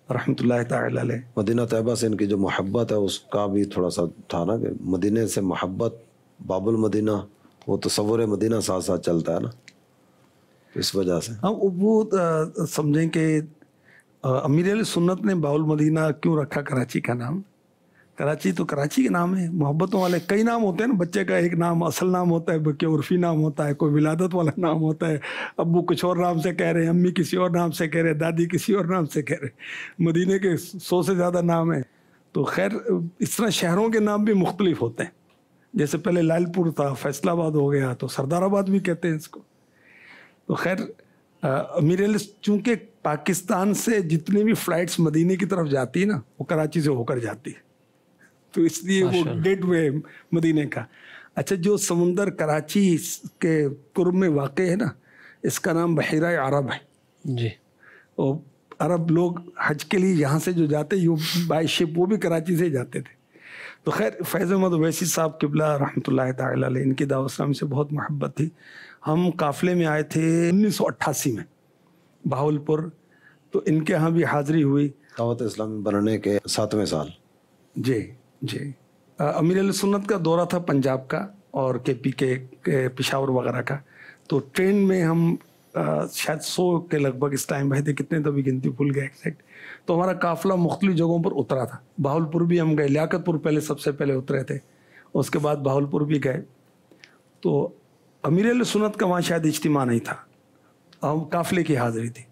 رحمۃ اللہ تعالی علیہ، مدینہ طیبہ سے ان کی جو محبت ہے اس کا بھی تھوڑا سا تھا نا کہ مدینہ سے محبت، باب المدینہ وہ تصور مدینہ ساتھ ساتھ چلتا ہے نا، اس وجہ سے. ہم وہ سمجھیں کہ امیر علیہ سنت نے باب المدینہ کیوں رکھا کراچی کا نام؟ کراچی تو کراچی کا نام ہے. محبتوں والے کئی نام ہوتے ہیں نا، بچے کا ایک نام اصل نام ہوتا ہے، کوئی عرفی نام ہوتا ہے، کوئی ولادت والا نام ہوتا ہے، ابو کچھ اور نام سے کہہ رہے ہیں، امی کسی اور نام سے کہہ رہے ہیں، دادی کسی اور نام سے کہہ رہے ہیں. مدینے کے 100 سے زیادہ نام ہیں. تو خیر اس طرح شہروں کے نام بھی مختلف ہوتے ہیں. جیسے پہلے لال پور تھا، فیصل آباد ہو گیا، تو سردار آباد بھی کہتے ہیں اس کو. تو خیر امیر علیہ چونکہ پاکستان سے جتنی بھی فلائٹس مدینے کی طرف جاتی ہے نا وہ کراچی سے ہو کر جاتی ہے، تو اس لیے وہ گیٹ وے مدینے کا. اچھا، جو سمندر کراچی کے قرب میں واقع ہے نا، اس کا نام بحیرہ عرب ہے جی. اور عرب لوگ حج کے لیے یہاں سے جو جاتے بائی شپ وہ بھی کراچی سے جاتے تھے. تو خیر فیض احمد اویسی صاحب قبلہ رحمۃ اللہ تعالی علیہ، ان کی دعوت اسلامی سے بہت محبت تھی. ہم قافلے میں آئے تھے 1988 میں بہاولپور، تو ان کے ہاں بھی حاضری ہوئی. دعوت اسلامی بننے کے 7ویں سال. جی جی. امیر علیہ سنت کا دورہ تھا پنجاب کا اور کے پی کے پشاور وغیرہ کا. تو ٹرین میں ہم شاید 100 کے لگ بھگ اس ٹائم رہے تھے، کتنے تو بھی گنتی بھول گئے ایگزیکٹ. تو ہمارا قافلہ مختلف جگہوں پر اترا تھا. بہاولپور بھی ہم گئے، لیاقت پور پہلے سب سے پہلے اترے تھے، اس کے بعد بہاولپور بھی گئے. تو امیر علیہ سنت کا وہاں شاید اجتماع نہیں تھا، ہم قافلے کی حاضری تھی.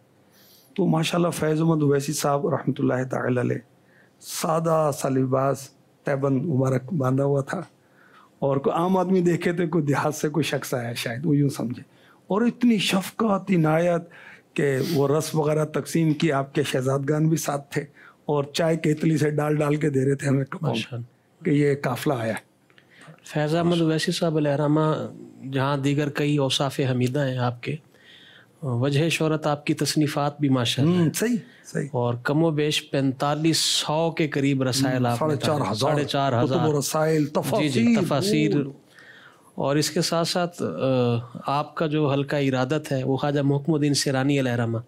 تو ماشاءاللہ فیض احمد اویسی صاحب رحمۃ اللہ تعالی علیہ سادہ سا لباس تیبند مبارک باندھا ہوا تھا، اور کوئی عام آدمی دیکھے تو کوئی دیہات سے کوئی شخص آیا شاید، وہ یوں سمجھے. اور اتنی شفقت عنایت کہ وہ رس وغیرہ تقسیم کی. آپ کے شہزادگان بھی ساتھ تھے اور چائے کیتلی سے ڈال کے دے رہے تھے ہمیں کہ یہ قافلہ آیا ہے. فیض احمد اویسی صاحب علیہ رحمہ جہاں دیگر کئی اوصاف حمیدہ ہیں آپ کے، وجہ شہرت آپ کی تصنیفات بھی ماشاءاللہ صحیح اور کم و بیش 4500 کے قریب رسائل آپ نے 4,500 رسائل، تفاسیر. اور اس کے ساتھ ساتھ آپ کا جو حلقہ ارادت ہے وہ خواجہ محکم الدین سیرانی علیہ رحمہ،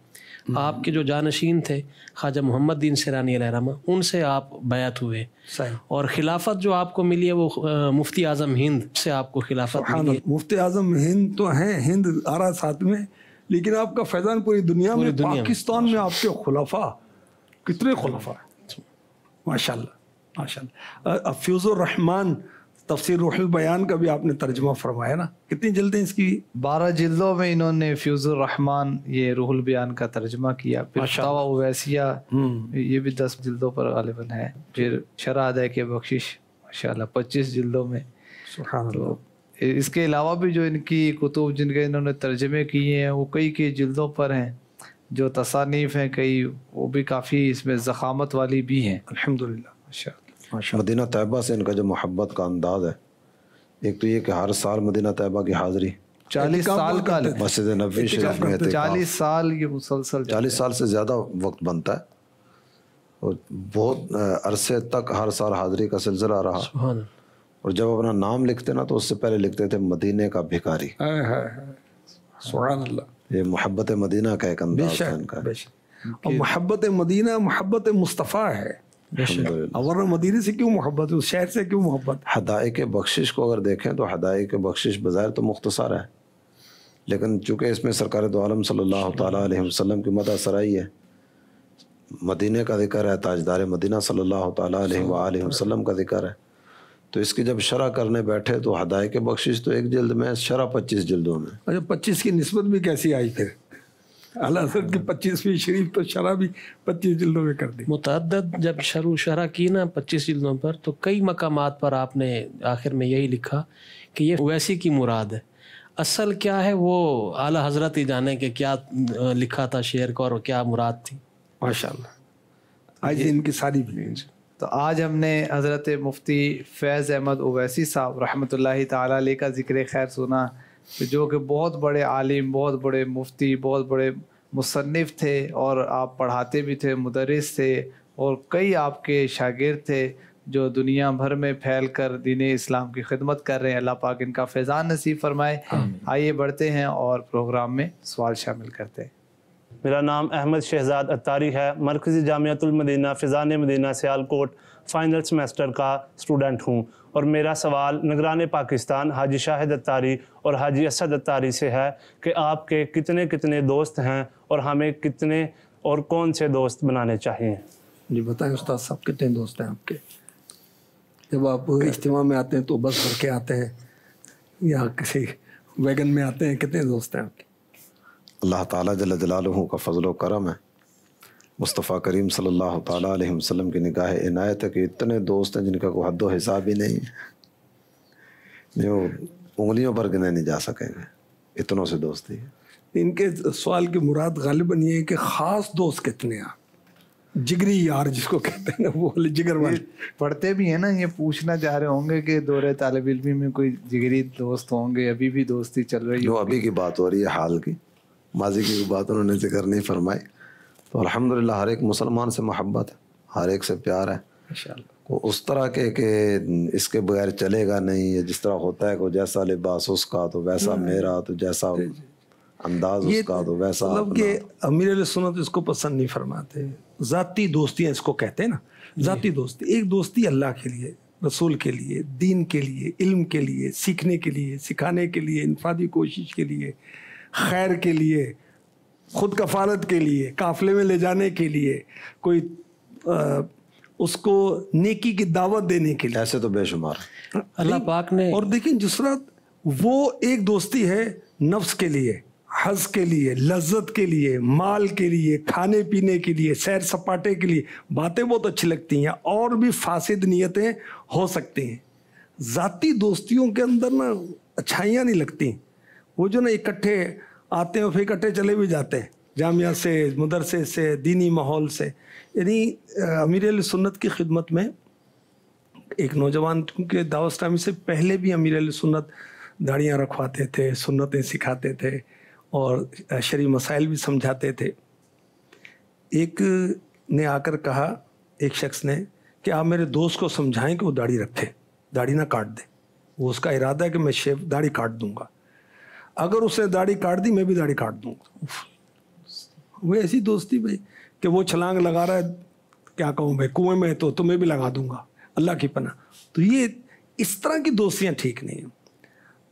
آپ کے جو جانشین تھے خواجہ محمد دین سیرانی علیہ رحمہ، ان سے آپ بیعت ہوئے. اور خلافت جو آپ کو ملی ہے وہ مفتی اعظم ہند سے آپ کو خلافت ملی ہے. مفتی اعظم ہند تو ہیں، ہند آ رہا ساتھ میں، لیکن آپ کا فیضان پوری دنیا میں، پاکستان میں آپ کے خلفاء کتنے خلفاء ہیں ماشاءاللہ ماشاءاللہ. فیوز الرحمان تفسیر روح البیان کا بھی آپ نے ترجمہ فرمایا نا، کتنی جلدیں اس کی؟ 12 جلدوں میں انہوں نے فیوز الرحمان یہ روح البیان کا ترجمہ کیا. پھر فتاوی اویسیہ یہ بھی 10 جلدوں پر غالباً ہے. پھر شرح ادائے بخشش ماشاءاللہ 25 جلدوں میں. سبحان اللہ. اس کے علاوہ بھی جو ان کی کتب جن کے انہوں نے ترجمے کیے ہیں وہ کئی جلدوں پر ہیں. جو تصانیف ہیں کئی وہ بھی کافی اس میں ضخامت والی بھی ہیں الحمدللہ. ماشاءاللہ. مدینہ طیبہ سے ان کا جو محبت کا انداز ہے، ایک تو یہ کہ ہر سال مدینہ طیبہ کی حاضری 40 سال کا مسجد نبوی شریف میں 40 سال یہ مسلسل 40 سال سے زیادہ وقت بنتا ہے، اور بہت عرصے تک ہر سال حاضری کا سلسلہ رہا. اور جب اپنا نام لکھتے نا تو اس سے پہلے لکھتے تھے مدینے کا بھکاری. سبحان اللہ. یہ محبت مدینہ کا ایک انداز ہے ان کا. اور محبت مدینہ محبت مصطفیٰ ہے. اور مدینے سے کیوں محبت، اس شہر سے کیوں محبت؟ حدائق بخشش کو اگر دیکھیں تو حدائق بخشش بظاہر تو مختصر ہے، لیکن چونکہ اس میں سرکار دو عالم صلی اللہ تعالیٰ علیہ وسلم کی مدح سرائی ہے، مدینے کا ذکر ہے، تاجدار مدینہ صلی اللہ تعالیٰ علیہ وآلہ وسلم کا ذکر ہے، تو اس کی جب شرح کرنے بیٹھے تو ہدایت بخشش تو 1 جلد میں، شرح 25 جلدوں میں. اچھا 25 کی نسبت بھی کیسی آئی پھر؟ اعلیٰ حضرت کی 25ویں شریف تو شرح بھی 25 جلدوں میں کر دی. متعدد جب شرح کی نا 25 جلدوں پر، تو کئی مقامات پر آپ نے آخر میں یہی لکھا کہ یہ ویسی کی مراد ہے. اصل کیا ہے وہ اعلیٰ حضرت ہی جانے کہ کیا لکھا تھا شعر کو اور کیا مراد تھی. ماشاءاللہ. آج ان کی ساری بھی. تو آج ہم نے حضرت مفتی فیض احمد اویسی صاحب رحمۃ اللہ تعالیٰ علیہ کا ذکر خیر سنا، جو کہ بہت بڑے عالم، بہت بڑے مفتی، بہت بڑے مصنف تھے، اور آپ پڑھاتے بھی تھے، مدرس تھے، اور کئی آپ کے شاگرد تھے جو دنیا بھر میں پھیل کر دین اسلام کی خدمت کر رہے ہیں. اللہ پاک ان کا فیضان نصیب فرمائے. آئیے بڑھتے ہیں اور پروگرام میں سوال شامل کرتے ہیں. میرا نام احمد شہزاد اتاری ہے، مرکزی جامعۃ المدینہ فیضان مدینہ سیالکوٹ فائنل سیمسٹر کا اسٹوڈنٹ ہوں، اور میرا سوال نگران پاکستان حاجی شاہد اتاری اور حاجی اسد اتاری سے ہے کہ آپ کے کتنے دوست ہیں اور ہمیں کتنے اور کون سے دوست بنانے چاہیے. جی بتائیں استاد صاحب، کتنے دوست ہیں آپ کے؟ جب آپ اجتماع میں آتے ہیں تو بس بھر کے آتے ہیں یا کسی ویگن میں آتے ہیں؟ کتنے دوست ہیں آپ کے؟ اللہ تعالیٰ جل جلالہ کا فضل و کرم ہے، مصطفیٰ کریم صلی اللہ تعالیٰ علیہ وسلم کی نگاہ عنایت ہے کہ اتنے دوست ہیں جن کا کوئی حد و حساب ہی نہیں ہے، جو انگلیوں پر گنے نہیں جا سکیں گے، اتنوں سے دوستی ہے. ان کے سوال کی مراد غالباً یہ ہے کہ خاص دوست کتنے ہیں؟ جگری یار جس کو کہتے ہیں نا، وہ جگر والے. پڑھتے بھی ہیں نا، یہ پوچھنا چاہ رہے ہوں گے کہ دورے طالب علمی میں کوئی جگری دوست ہوں گے، ابھی بھی دوستی چل رہی ہے؟ جو ابھی کی بات ہو رہی ہے، حال کی، ماضی کی بات انہوں نے ذکر نہیں فرمائی. تو الحمدللہ ہر ایک مسلمان سے محبت ہے، ہر ایک سے پیار ہے. وہ اس طرح کے کہ اس کے بغیر چلے گا نہیں، یا جس طرح ہوتا ہے کہ جیسا لباس اس کا تو ویسا میرا، تو جیسا انداز اس کا تو ویسا. مطلب کہ امیر علیہ سنت اس کو پسند نہیں فرماتے. ذاتی دوستیاں اس کو کہتے ہیں نا، ذاتی دوستی. ایک دوستی اللہ کے لیے، رسول کے لیے، دین کے لیے، علم کے لیے، سیکھنے کے لیے، سکھانے کے لیے، انفرادی کوشش کے لیے، خیر کے لیے، خود کفالت کے لیے، قافلے میں لے جانے کے لیے، کوئی اس کو نیکی کی دعوت دینے کے لیے. ایسے تو بے شمار اللہ پاک نے. اور دیکھیں جس طرح وہ ایک دوستی ہے نفس کے لیے، حظ کے لیے، لذت کے لیے، مال کے لیے، کھانے پینے کے لیے، سیر سپاٹے کے لیے. باتیں بہت اچھی لگتی ہیں، اور بھی فاسد نیتیں ہو سکتی ہیں. ذاتی دوستیوں کے اندر نا اچھائیاں نہیں لگتی. وہ جو نا اکٹھے آتے ہیں پھر اکٹھے چلے بھی جاتے ہیں، جامعہ سے، مدرسے سے، دینی ماحول سے. یعنی امیر علیہ سنت کی خدمت میں ایک نوجوان، کیونکہ دعوت اسلامی سے پہلے بھی امیر علیہ سنت داڑیاں رکھواتے تھے، سنتیں سکھاتے تھے اور شرعی مسائل بھی سمجھاتے تھے. ایک نے آ کر کہا، ایک شخص نے، کہ آپ میرے دوست کو سمجھائیں کہ وہ داڑھی رکھے، داڑھی نہ کاٹ دے. وہ اس کا ارادہ ہے کہ میں داڑھی کاٹ دوں گا. اگر اس نے داڑھی کاٹ دی میں بھی داڑھی کاٹ دوں گا. وہ ایسی دوستی بھائی کہ وہ چھلانگ لگا رہا ہے، کیا کہوں بھائی، کنویں میں تو تمہیں بھی لگا دوں گا، اللہ کی پناہ. تو یہ اس طرح کی دوستیاں ٹھیک نہیں ہیں.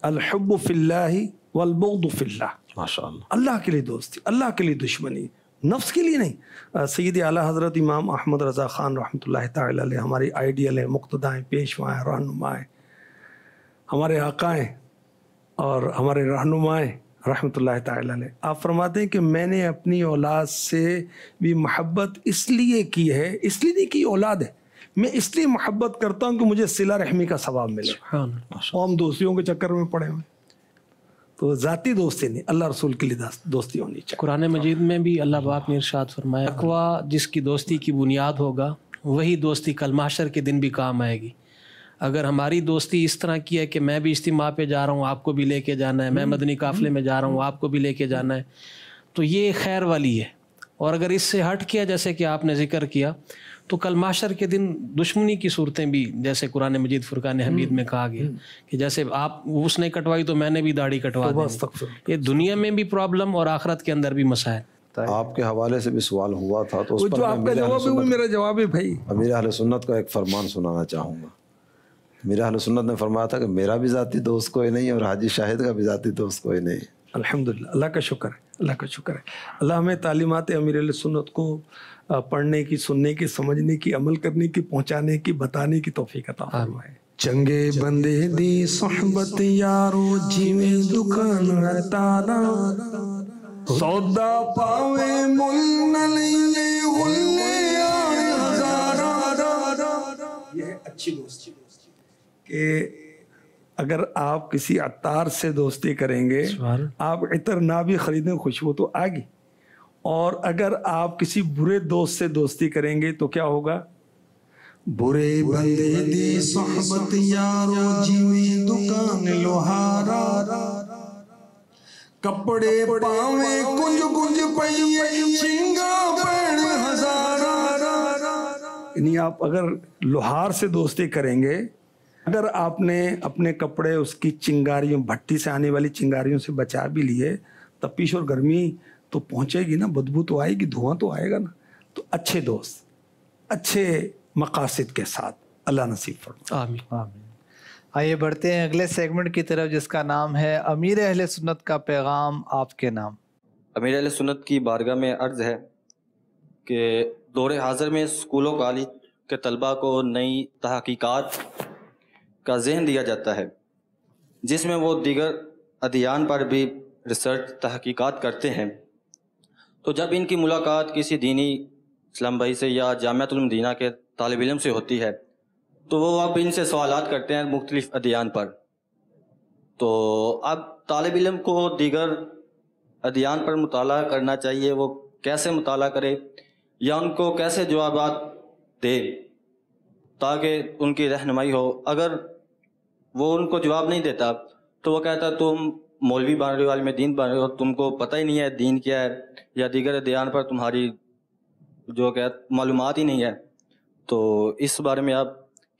الحب فی اللہ والبغض فی اللہ. ماشاءاللہ. اللہ کے لیے دوستی، اللہ کے لیے دشمنی، نفس کے لیے نہیں. سید اعلیٰ حضرت امام احمد رضا خان رحمۃ اللہ تعالی علیہ ہماری آئیڈیل ہیں، مقتدائیں، پیشوائیں، رہنمائیں، ہمارے آقائیں اور ہمارے رہنمائیں رحمۃ اللہ تعالی علیہ. آپ فرماتے ہیں کہ میں نے اپنی اولاد سے بھی محبت اس لیے کی ہے، اس لیے نہیں کی اولاد ہے، میں اس لیے محبت کرتا ہوں کہ مجھے صلہ رحمی کا ثواب ملے. اور ہم دوستیوں کے چکر میں پڑے ہوئے. تو ذاتی دوستی نہیں، اللہ رسول کے لیے دوستی ہونی چاہیے. قرآن مجید میں بھی اللہ پاک نے ارشاد فرمایا، تقویٰ جس کی دوستی کی بنیاد ہوگا وہی دوستی کل محشر کے دن بھی کام آئے گی. اگر ہماری دوستی اس طرح کی ہے کہ میں بھی اجتماع پہ جا رہا ہوں، آپ کو بھی لے کے جانا ہے، میں مدنی قافلے میں جا رہا ہوں، آپ کو بھی لے کے جانا ہے، تو یہ خیر والی ہے. اور اگر اس سے ہٹ کیا، جیسے کہ آپ نے ذکر کیا، تو کل محشر کے دن دشمنی کی صورتیں بھی، جیسے قرآن مجید فرقان حمید میں کہا گیا کہ جیسے آپ اس نے کٹوائی تو میں نے بھی داڑھی کٹوا دی. یہ دنیا میں بھی پرابلم اور آخرت کے اندر بھی مسائل. آپ کے حوالے سے بھی سوال ہوا تھا، تو اس پر جو آپ کا جواب ہے وہ میرا جواب ہے بھائی. امیر اہل سنت کا ایک فرمان سنانا چاہوں گا. امیر اہل سنت نے فرمایا تھا کہ میرا بھی ذاتی دوست کوئی نہیں اور حاجی شاہد کا بھی ذاتی دوست کوئی نہیں. الحمدللہ، اللہ کا شکر ہے، اللہ کا شکر ہے. اللہ ہمیں تعلیمات امیر علیہ سنت کو پڑھنے کی، سننے کی، سمجھنے کی، عمل کرنے کی، پہنچانے کی، بتانے کی توفیق عطا فرمائے. چنگے بندے دی صحبت یارو جیویں دکان ہے تارا سودا پاوے مل نہ لئے غلے آئے ہزارا. یہ اچھی دوستی کہ اگر آپ کسی عطار سے دوستی کریں گے آپ عطر نہ بھی خریدیں خوشبو تو آگی، اور اگر آپ کسی برے دوست سے دوستی کریں گے تو کیا ہوگا؟ برے بندے دی صحبت یارو جیویں دکان لوہارا کپڑے پاویں کنج کنج پئیے چنگا پین ہزارا. یعنی آپ اگر لوہار سے دوستی کریں گے، اگر آپ نے اپنے کپڑے اس کی چنگاریوں بھٹی سے آنے والی چنگاریوں سے بچا بھی لیے، تپش اور گرمی تو پہنچے گی نا، بدبو تو آئے گی، دھواں تو آئے گا نا. تو اچھے دوست اچھے مقاصد کے ساتھ اللہ نصیب فرمائے. آمین. آئیے بڑھتے ہیں اگلے سیگمنٹ کی طرف جس کا نام ہے امیر اہل سنت کا پیغام آپ کے نام. امیر اہل سنت کی بارگاہ میں عرض ہے کہ دور حاضر میں اسکول و کالج کے طلباء کو نئی تحقیقات کا ذہن دیا جاتا ہے جس میں وہ دیگر ادیان پر بھی ریسرچ تحقیقات کرتے ہیں. تو جب ان کی ملاقات کسی دینی اسلام بھائی سے یا جامعۃ المدینہ کے طالب علم سے ہوتی ہے تو وہ اب ان سے سوالات کرتے ہیں مختلف ادیان پر. تو اب طالب علم کو دیگر ادیان پر مطالعہ کرنا چاہیے، وہ کیسے مطالعہ کرے یا ان کو کیسے جوابات دے تاکہ ان کی رہنمائی ہو. اگر وہ ان کو جواب نہیں دیتا تو وہ کہتا تم مولوی بن رہے ہو، عالم دین بن رہے ہو، تم کو پتہ ہی نہیں ہے دین کیا ہے یا دیگر ادیان پر تمہاری جو کہ معلومات ہی نہیں ہے. تو اس بارے میں آپ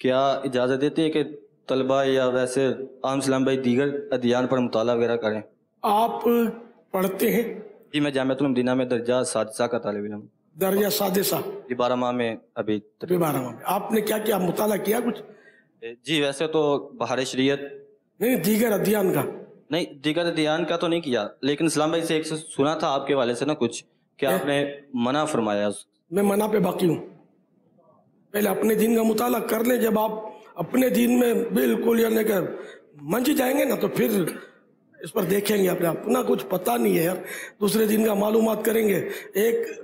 کیا اجازت دیتے ہیں کہ طلباء یا ویسے عام اسلام بھائی دیگر ادیان پر مطالعہ وغیرہ کریں؟ آپ پڑھتے ہیں؟ جی میں جامعۃ المدینہ میں درجہ سادسہ کا طالب علم. درجہ سادسہ؟ 12 ماہ میں ابھی 12 ماہ میں. آپ نے کیا کیا مطالعہ کیا کچھ؟ جی ویسے تو بہار شریعت نہیں، دیگر ادیان کا نہیں، دیگر ادیان کا تو نہیں کیا، لیکن اسلام بھائی سے ایک سے سنا تھا آپ کے والے سے نا کچھ کہ آپ نے منع فرمایا. میں منع پہ باقی ہوں. پہلے اپنے دین کا مطالعہ کر لیں. جب آپ اپنے دین میں بالکل یعنی کہ منج جائیں گے نا تو پھر اس پر دیکھیں گے. اپنا کچھ پتہ نہیں ہے یار، دوسرے دین کا معلومات کریں گے.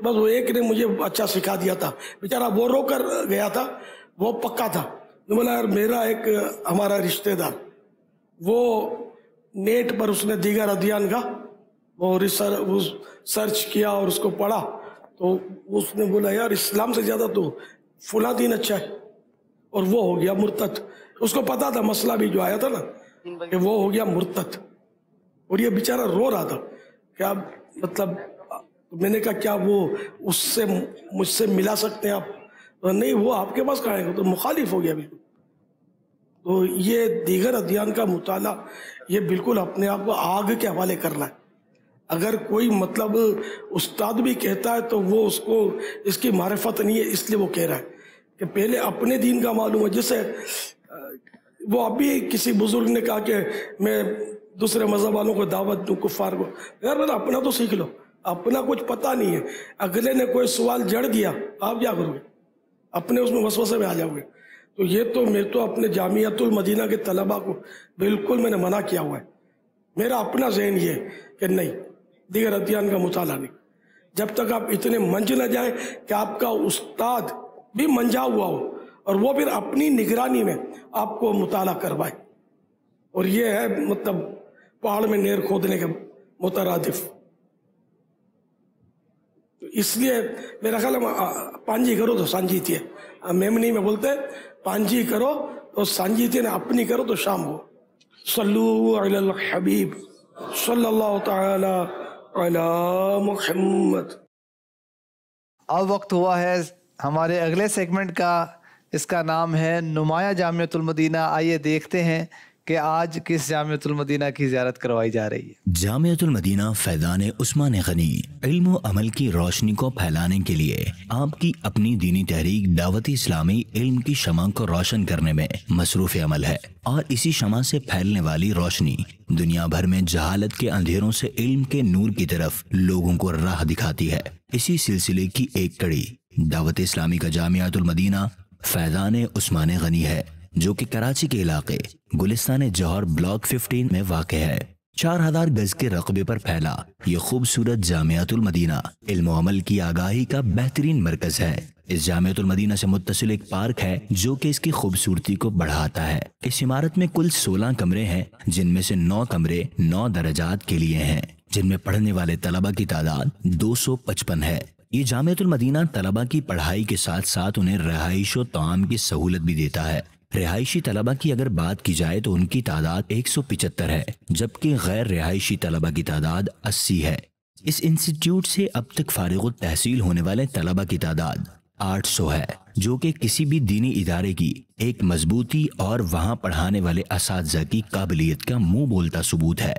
بس وہ ایک نے مجھے اچھا سکھا دیا تھا، بیچارہ وہ رو کر گیا تھا، وہ پکا تھا. میں بولا یار میرا ایک ہمارا رشتہ دار وہ نیٹ پر اس نے دیگر ادیان کا وہ سرچ کیا اور اس کو پڑھا تو اس نے بولا یار اسلام سے زیادہ تو فلاں دین اچھا ہے، اور وہ ہو گیا مرتد. اس کو پتا تھا مسئلہ بھی جو آیا تھا نا کہ وہ ہو گیا مرتد، اور یہ بیچارہ رو رہا تھا. کیا مطلب میں نے کہا کیا وہ اس سے مجھ سے ملا سکتے ہیں آپ؟ نہیں، وہ آپ کے پاس کہاں ہے، تو مخالف ہو گیا بالکل. تو یہ دیگر ادیان کا مطالعہ یہ بالکل اپنے آپ کو آگ کے حوالے کرنا ہے. اگر کوئی مطلب استاد بھی کہتا ہے تو وہ اس کو اس کی معرفت نہیں ہے، اس لیے وہ کہہ رہا ہے کہ پہلے اپنے دین کا معلوم ہے. جیسے وہ ابھی کسی بزرگ نے کہا کہ میں دوسرے مذہب والوں کو دعوت دوں، کفار کو. یار میں اپنا تو سیکھ لو، اپنا کچھ پتہ نہیں ہے. اگلے نے کوئی سوال جڑ دیا، آپ کیا کرو گے؟ اپنے اس میں وسوسے میں آ جاؤ گے. تو یہ تو میں تو اپنے جامعۃ المدینہ کے طلباء کو بالکل میں نے منع کیا ہوا ہے. میرا اپنا ذہن یہ ہے کہ نہیں، دیگر ادیان کا مطالعہ نہیں. جب تک آپ اتنے منج نہ جائیں کہ آپ کا استاد بھی منجا ہوا ہو اور وہ پھر اپنی نگرانی میں آپ کو مطالعہ کروائے. اور یہ ہے مطلب پہاڑ میں نیر کھودنے کے مترادف. اس لیے میرا خیال ہے پانجی کرو تو سانجیتی ہے. میمنی میں بولتے پانجی کرو تو سانجیتی، نے اپنی کرو تو شام ہو. صلو علی الحبیب صلی اللہ تعالی علی محمد. اب وقت ہوا ہے ہمارے اگلے سیگمنٹ کا. اس کا نام ہے نمایاں جامعۃ المدینہ. آئیے دیکھتے ہیں کہ آج کس جامعۃ المدینہ کی زیارت کروائی جا رہی ہے. جامعۃ المدینہ فیضان عثمان غنی علم و عمل کی روشنی کو پھیلانے کے لیے آپ کی اپنی دینی تحریک دعوت اسلامی علم کی شمع کو روشن کرنے میں مصروف عمل ہے، اور اسی شمع سے پھیلنے والی روشنی دنیا بھر میں جہالت کے اندھیروں سے علم کے نور کی طرف لوگوں کو راہ دکھاتی ہے. اسی سلسلے کی ایک کڑی دعوت اسلامی کا جامعۃ المدینہ فیضان عثمان غنی ہے. جو کہ کراچی کے علاقے گلستان جوہر بلاک 15 میں واقع ہے۔ 4000 گز کے رقبے پر پھیلا یہ خوبصورت جامعۃ المدینہ علم و عمل کی آگاہی کا بہترین مرکز ہے۔ اس جامعۃ المدینہ سے متصل ایک پارک ہے جو کہ اس کی خوبصورتی کو بڑھاتا ہے۔ اس عمارت میں کل 16 کمرے ہیں، جن میں سے 9 کمرے 9 درجات کے لیے ہیں، جن میں پڑھنے والے طلبہ کی تعداد 255 ہے۔ یہ جامعۃ المدینہ طلبہ کی پڑھائی کے ساتھ ساتھ انہیں رہائش و طعام کی سہولت بھی دیتا ہے۔ رہائشی طلبہ کی اگر بات کی جائے تو ان کی تعداد 175 ہے، جبکہ غیر رہائشی طلبہ کی تعداد 80 ہے۔ اس انسٹیٹیوٹ سے اب تک فارغ التحصیل ہونے والے طلبہ کی تعداد 800 ہے، جو کہ کسی بھی دینی ادارے کی ایک مضبوطی اور وہاں پڑھانے والے اساتذہ کی قابلیت کا منہ بولتا ثبوت ہے۔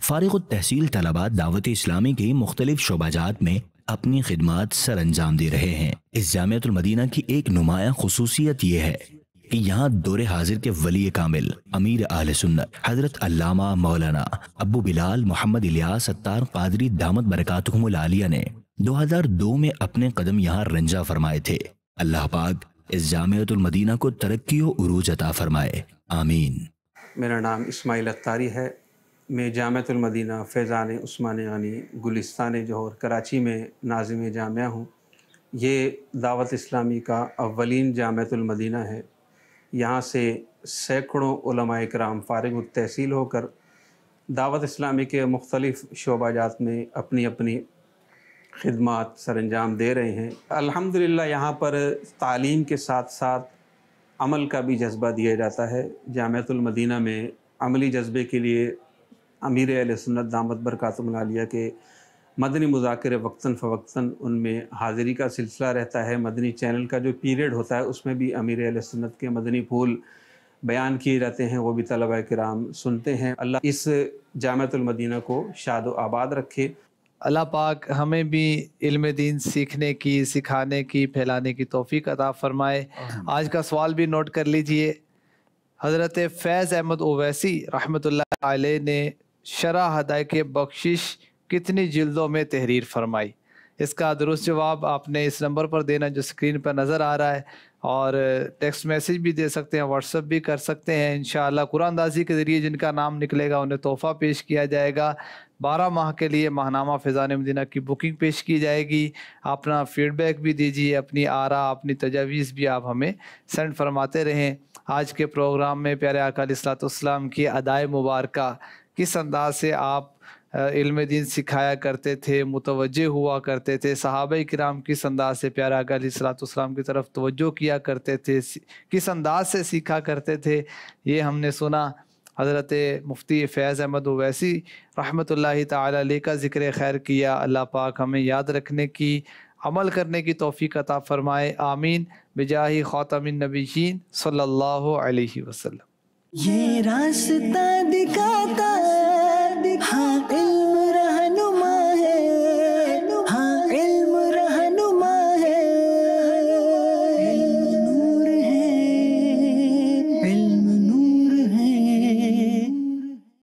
فارغ التحصیل طلبہ دعوت اسلامی کے مختلف شعبہ جات میں اپنی خدمات سر انجام دے رہے ہیں۔ اس جامعۃ المدینہ کی ایک نمایاں خصوصیت یہ ہے کہ یہاں دور حاضر کے ولی کامل امیر اہل سنت حضرت علامہ مولانا ابو بلال محمد الیاس اتار قادری دامت برکاتہم العالیہ نے 2002 میں اپنے قدم یہاں رنجا فرمائے تھے۔ اللہ پاک اس جامعۃ المدینہ کو ترقی و عروج عطا فرمائے، آمین۔ میرا نام اسماعیل اتاری ہے، میں جامعۃ المدینہ فیضان عثمان غنی گلستان جوہر کراچی میں ناظم جامعہ ہوں۔ یہ دعوت اسلامی کا اولین جامعۃ المدینہ ہے۔ یہاں سے سینکڑوں علماء کرام فارغ التحصیل ہو کر دعوت اسلامی کے مختلف شعبہ جات میں اپنی اپنی خدمات سر انجام دے رہے ہیں۔ الحمدللہ یہاں پر تعلیم کے ساتھ ساتھ عمل کا بھی جذبہ دیا جاتا ہے۔ جامعۃ المدینہ میں عملی جذبے کے لیے امیر اہل سنت دامت برکاتہم العالیہ کے مدنی مذاکرے وقتاً فوقتاً ان میں حاضری کا سلسلہ رہتا ہے۔ مدنی چینل کا جو پیریڈ ہوتا ہے اس میں بھی امیر اہل سنت کے مدنی پھول بیان کیے جاتے ہیں، وہ بھی طلبہ کرام سنتے ہیں۔ اللہ اس جامعۃ المدینہ کو شاد و آباد رکھے۔ اللہ پاک ہمیں بھی علم دین سیکھنے کی، سکھانے کی، پھیلانے کی توفیق عطا فرمائے۔ آج کا سوال بھی نوٹ کر لیجئے۔ حضرت فیض احمد اویسی رحمۃ اللہ علیہ نے شرح ہدایت بخشش کتنی جلدوں میں تحریر فرمائی؟ اس کا درست جواب آپ نے اس نمبر پر دینا جو سکرین پر نظر آ رہا ہے، اور ٹیکسٹ میسیج بھی دے سکتے ہیں، واٹس ایپ بھی کر سکتے ہیں۔ انشاءاللہ قرآن اندازی کے ذریعے جن کا نام نکلے گا انہیں تحفہ پیش کیا جائے گا۔ 12 ماہ کے لیے ماہنامہ فیضان مدینہ کی بکنگ پیش کی جائے گی۔ اپنا فیڈ بیک بھی دیجیے، اپنی آراء، اپنی تجاویز بھی آپ ہمیں سینڈ فرماتے رہیں۔ آج کے پروگرام میں پیارے آقا علیہ الصلوۃ والسلام کی ادائے مبارکہ کس انداز سے آپ علم دین سکھایا کرتے تھے، متوجہ ہوا کرتے تھے، صحابہ کرام کس انداز سے پیارے آقا علیہ الصلوۃ والسلام کی طرف توجہ کیا کرتے تھے، کس انداز سے سیکھا کرتے تھے، یہ ہم نے سنا۔ حضرت مفتی فیض احمد اویسی رحمۃ اللہ تعالی علیہ کا ذکر خیر کیا۔ اللہ پاک ہمیں یاد رکھنے کی، عمل کرنے کی توفیق عطا فرمائے، آمین، بجاہ خاتم النبیین صلی اللہ علیہ وسلم۔ یہ راستہ دکھاتا